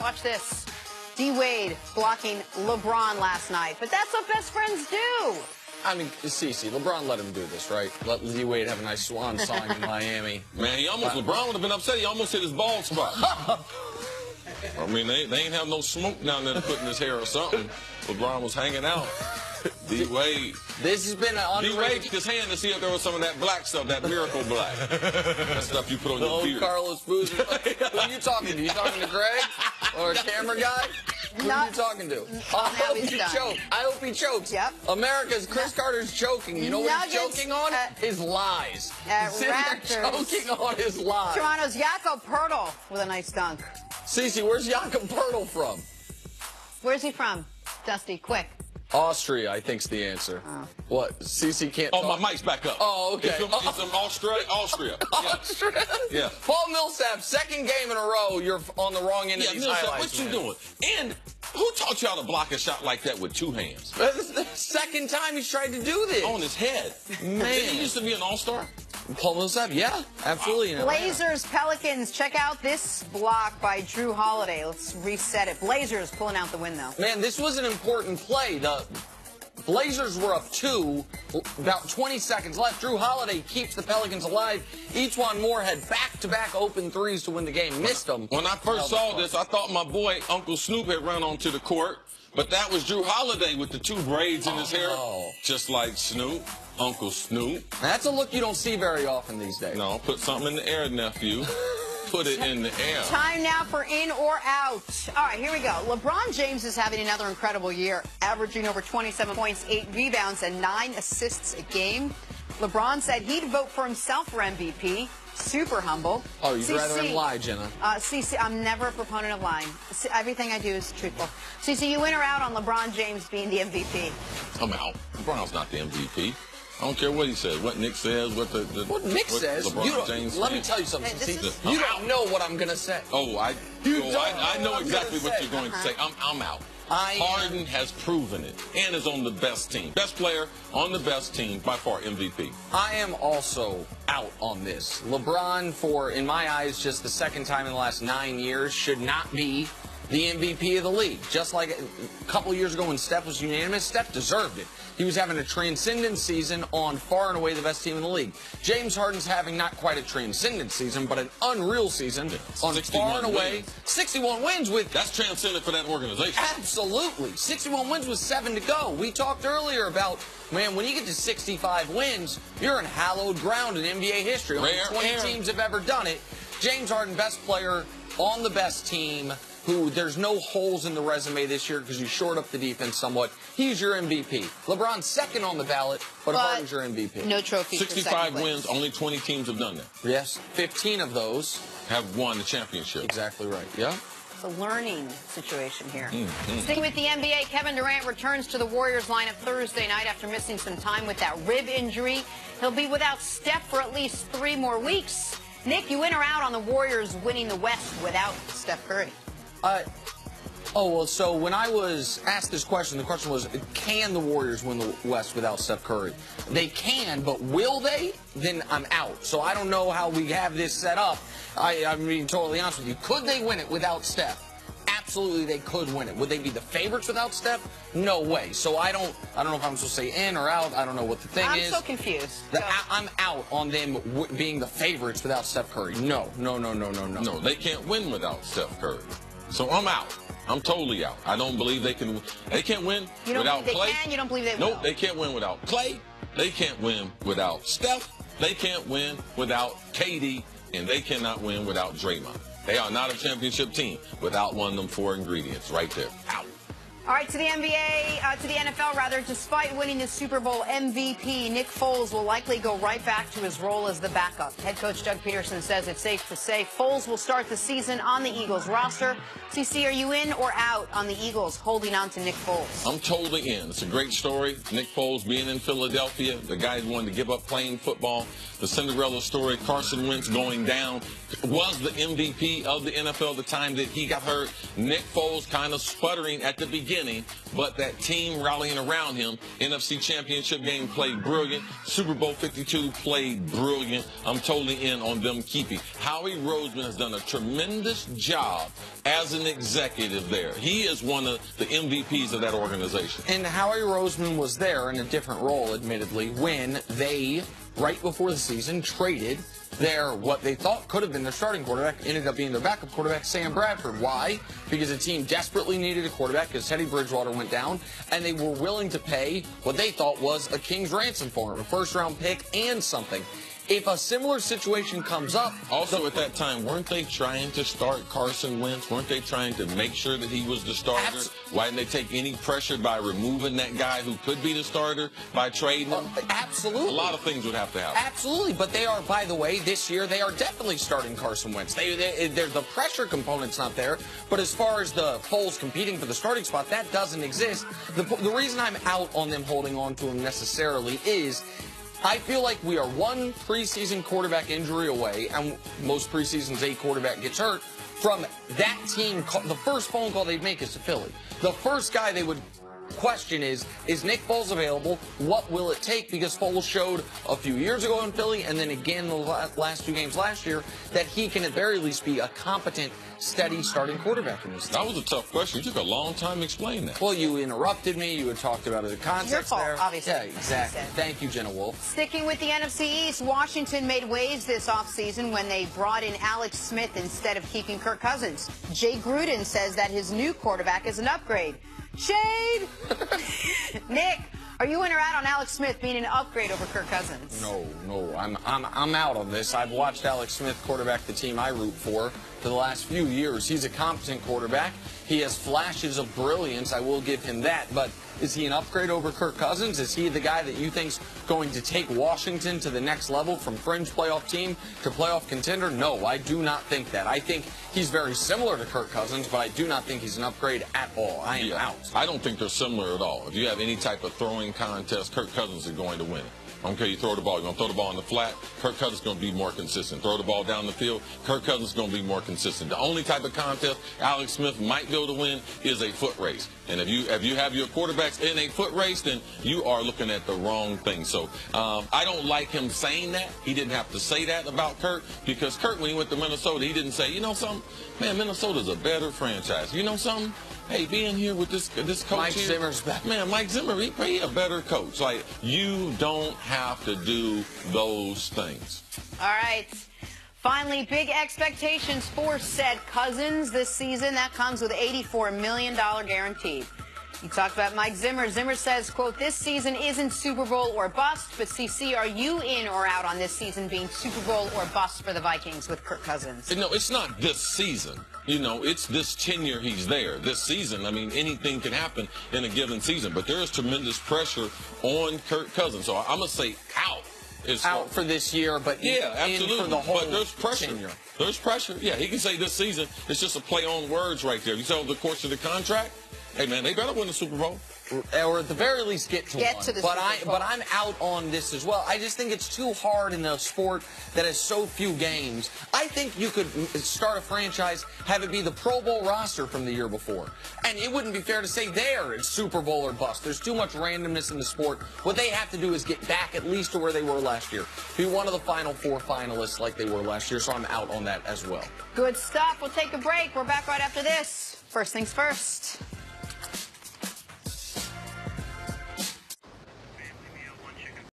Watch this. D-Wade blocking LeBron last night. But that's what best friends do. I mean, Cece, LeBron let him do this, right? Let D-Wade have a nice swan song in Miami. Man, LeBron would have been upset. He almost hit his bald spot. I mean, they ain't have no smoke down there to put in his hair or something. LeBron was hanging out. D-Wade. This has been an D-Wade raised his hand to see if there was some of that black stuff, that miracle black. That stuff you put on your beard. Carlos Boozer. Who are you talking to? You talking to Greg? Or a camera guy? Who are you talking to? I hope he chokes. I hope he chokes. Yep. America's Chris Carter's choking. You know what he's choking on? His lies. He's sitting there choking on his lies. Toronto's Jakob Poeltl with a nice dunk. Cece, where's Jakob Poeltl from? Where's he from? Dusty, quick. Austria, I think's the answer. Oh. What? Cece can't Oh, talk? my mic's back up. Oh, okay. It's from Austria. Austria. Yeah. Paul Millsap, second game in a row, you're on the wrong end of these Millsap, highlights. what you doing? And who taught y'all to block a shot like that with two hands? This is the second time he's tried to do this. On his head. Man. Didn't he used to be an all-star? Paul Millsap, yeah, absolutely. Blazers, Pelicans, check out this block by Drew Holiday. Let's reset it. Blazers pulling out the win, though. Man, this was an important play. The Blazers were up 2, about 20 seconds left. Drew Holiday keeps the Pelicans alive. E'Twaun Moore had back-to-back open threes to win the game. Missed them. When I first saw this, I thought my boy Uncle Snoop had run onto the court, but that was Drew Holiday with the 2 braids in his hair, just like Snoop. Uncle Snoop. That's a look you don't see very often these days. No, put something in the air, nephew. Put it in the air. Time now for in or out. All right, here we go. LeBron James is having another incredible year, averaging over 27 points, 8 rebounds, and 9 assists a game. LeBron said he'd vote for himself for MVP. Super humble. Oh, you'd rather him lie, Jenna. CC, I'm never a proponent of lying. Everything I do is truthful. CC, you in or out on LeBron James being the MVP? I'm out. LeBron's not the MVP. I don't care what he says, what Nick says, what Nick says. LeBron James let says. me tell you something. You don't know what I'm going to say. Oh, I know exactly what you're going to say. I'm out. Harden has proven it and is on the best team. Best player on the best team, by far MVP. I am also out on this. LeBron, for, in my eyes, just the second time in the last 9 years, should not be the MVP of the league. Just like a couple years ago when Steph was unanimous, Steph deserved it. He was having a transcendent season on far and away the best team in the league. James Harden's having not quite a transcendent season, but an unreal season on far and away. 61 wins with... That's transcendent for that organization. Absolutely. 61 wins with 7 to go. We talked earlier about, man, when you get to 65 wins, you're in hallowed ground in NBA history. Only 20 teams have ever done it. James Harden, best player on the best team, who there's no holes in the resume this year because you shored up the defense somewhat. He's your MVP. LeBron's second on the ballot, but Harden's your MVP. No trophy. 65 wins, only 20 teams have done that. Yes, 15 of those have won the championship. Exactly right. Yeah. It's a learning situation here. Sticking with the NBA, Kevin Durant returns to the Warriors lineup Thursday night after missing some time with that rib injury. He'll be without Steph for at least 3 more weeks. Nick, you in or out on the Warriors winning the West without Steph Curry? Well, so when I was asked this question, the question was, can the Warriors win the West without Steph Curry? They can, but will they? Then I'm out. So I don't know how we have this set up. I'm being totally honest with you. Could they win it without Steph? Absolutely, they could win it. Would they be the favorites without Steph? No way. So I don't know if I'm supposed to say in or out. I don't know what the thing is. I'm so confused. I'm out on them being the favorites without Steph Curry. No. No, they can't win without Steph Curry. So I'm out. I'm totally out. I don't believe they can. They can't win without Clay. You don't believe they will? Nope, they can't win without Clay. They can't win without Steph. They can't win without KD, and they cannot win without Draymond. They are not a championship team without one of them 4 ingredients right there. Out. All right, to the NFL rather. Despite winning the Super Bowl MVP, Nick Foles will likely go right back to his role as the backup. Head coach Doug Peterson says it's safe to say Foles will start the season on the Eagles roster. CC, are you in or out on the Eagles holding on to Nick Foles? I'm totally in. It's a great story. Nick Foles being in Philadelphia, the guy who wanted to give up playing football. The Cinderella story, Carson Wentz going down, was the MVP of the NFL the time that he got hurt. Nick Foles kind of sputtering at the beginning. beginning, but that team rallying around him. NFC Championship game played brilliant. Super Bowl 52 played brilliant. I'm totally in on them keeping. Howie Roseman has done a tremendous job as an executive there. He is one of the MVPs of that organization. And Howie Roseman was there in a different role, admittedly, when they, right before the season, traded what they thought could have been their starting quarterback, ended up being their backup quarterback, Sam Bradford. Why? Because the team desperately needed a quarterback because Teddy Bridgewater went down, and they were willing to pay what they thought was a king's ransom for him, a first-round pick and something. If a similar situation comes up... Also, at that time, weren't they trying to start Carson Wentz? Weren't they trying to make sure that he was the starter? Why didn't they take any pressure by removing that guy who could be the starter by trading him? Absolutely. A lot of things would have to happen. Absolutely. But they are, by the way, this year, they are definitely starting Carson Wentz. The pressure component's not there. But as far as the Foles competing for the starting spot, that doesn't exist. The reason I'm out on them holding on to him necessarily is... I feel like we are one preseason quarterback injury away, and most preseasons a quarterback gets hurt, from that team. The first phone call they'd make is to Philly. The first guy they would question is Nick Foles available? What will it take? Because Foles showed a few years ago in Philly, and then again the last two games last year, that he can at very least be a competent, steady starting quarterback in this team. That was a tough question. You took a long time to explain that. Well, you interrupted me. You had talked about the context Your fault, there. obviously. Yeah, exactly. Thank you, Jenna Wolf. Sticking with the NFC East, Washington made waves this offseason when they brought in Alex Smith instead of keeping Kirk Cousins. Jay Gruden says that his new quarterback is an upgrade. Shade! Nick, are you in or out on Alex Smith being an upgrade over Kirk Cousins? No, I'm out on this. I've watched Alex Smith quarterback the team I root for the last few years. He's a competent quarterback. He has flashes of brilliance. I will give him that. But is he an upgrade over Kirk Cousins? Is he the guy that you think's going to take Washington to the next level from fringe playoff team to playoff contender? No, I do not think that. I think he's very similar to Kirk Cousins, but I do not think he's an upgrade at all. I am out. I don't think they're similar at all. If you have any type of throwing contest, Kirk Cousins is going to win it. I don't care you throw the ball. You're going to throw the ball in the flat, Kirk Cousins is going to be more consistent. Throw the ball down the field, Kirk Cousins is going to be more consistent. The only type of contest Alex Smith might be able to win is a foot race. And if you have your quarterbacks in a foot race, then you are looking at the wrong thing. So I don't like him saying that. He didn't have to say that about Kirk, because Kirk, when he went to Minnesota, he didn't say, you know something, man, Minnesota's a better franchise. You know something? Hey, being here with this coach Mike here, Zimmer's back. Man, Mike Zimmer, he a better coach. Like, you don't have to do those things. All right. Finally, big expectations for said Cousins this season. That comes with $84 million guaranteed. You talked about Mike Zimmer. Zimmer says, quote, this season isn't Super Bowl or bust, but CC, are you in or out on this season being Super Bowl or bust for the Vikings with Kirk Cousins? No, it's not this season. You know, it's this tenure he's there. This season, I mean, anything can happen in a given season, but there is tremendous pressure on Kirk Cousins. So I'm going to say out. Out for this year, but yeah, absolutely. In for the whole but there's pressure. tenure. There's pressure. Yeah, he can say this season. It's just a play on words right there. You tell the course of the contract, hey, man, they better win the Super Bowl. Or at the very least get to one. But I'm out on this as well. I just think it's too hard in a sport that has so few games. I think you could start a franchise, have it be the Pro Bowl roster from the year before. And it wouldn't be fair to say there it's Super Bowl or bust. There's too much randomness in the sport. What they have to do is get back at least to where they were last year. Be one of the final four finalists like they were last year, so I'm out on that as well. Good stuff. We'll take a break. We're back right after this. First things first.